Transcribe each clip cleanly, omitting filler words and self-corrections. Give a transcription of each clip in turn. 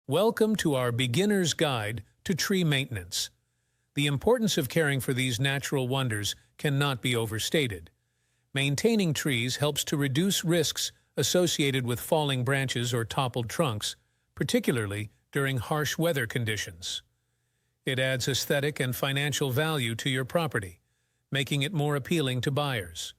Welcome to our beginner's guide to tree maintenance. The importance of caring for these natural wonders cannot be overstated. Maintaining trees helps to reduce risks associated with falling branches or toppled trunks, particularly during harsh weather conditions. It adds aesthetic and financial value to your property, making it more appealing to buyers.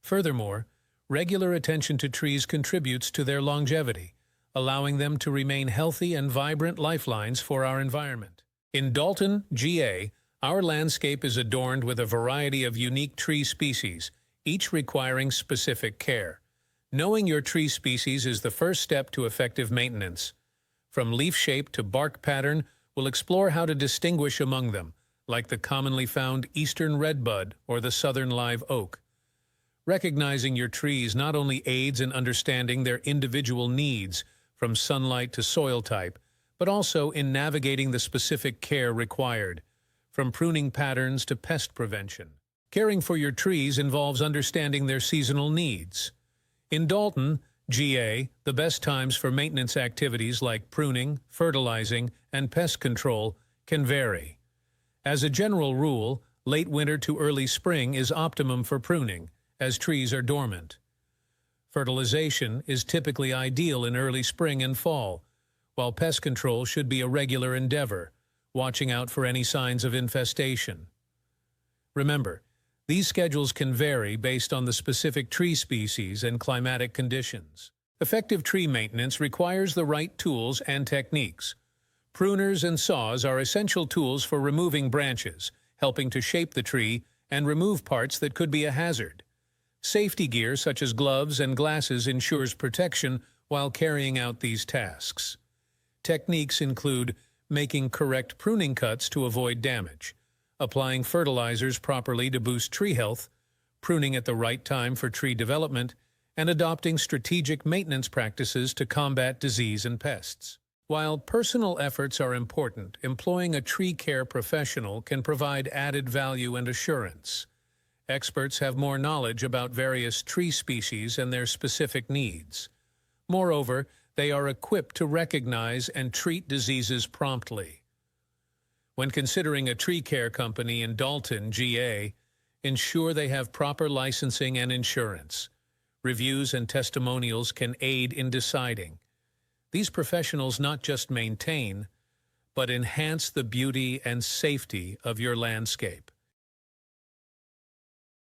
Furthermore, regular attention to trees contributes to their longevity, allowing them to remain healthy and vibrant lifelines for our environment. In Dalton GA, our landscape is adorned with a variety of unique tree species, each requiring specific care. Knowing your tree species is the first step to effective maintenance. From leaf shape to bark pattern, we'll explore how to distinguish among them, like the commonly found Eastern Redbud or the Southern Live Oak. Recognizing your trees not only aids in understanding their individual needs, from sunlight to soil type, but also in navigating the specific care required, from pruning patterns to pest prevention. Caring for your trees involves understanding their seasonal needs. In Dalton GA, the best times for maintenance activities like pruning, fertilizing, and pest control can vary. As a general rule, late winter to early spring is optimum for pruning, as trees are dormant. Fertilization is typically ideal in early spring and fall, while pest control should be a regular endeavor, watching out for any signs of infestation. Remember, these schedules can vary based on the specific tree species and climatic conditions. Effective tree maintenance requires the right tools and techniques. Pruners and saws are essential tools for removing branches, helping to shape the tree and remove parts that could be a hazard. Safety gear such as gloves and glasses ensures protection while carrying out these tasks. Techniques include making correct pruning cuts to avoid damage, applying fertilizers properly to boost tree health, pruning at the right time for tree development, and adopting strategic maintenance practices to combat disease and pests. While personal efforts are important, employing a tree care professional can provide added value and assurance. Experts have more knowledge about various tree species and their specific needs. Moreover, they are equipped to recognize and treat diseases promptly. When considering a tree care company in Dalton GA, ensure they have proper licensing and insurance. Reviews and testimonials can aid in deciding. These professionals not just maintain, but enhance the beauty and safety of your landscape.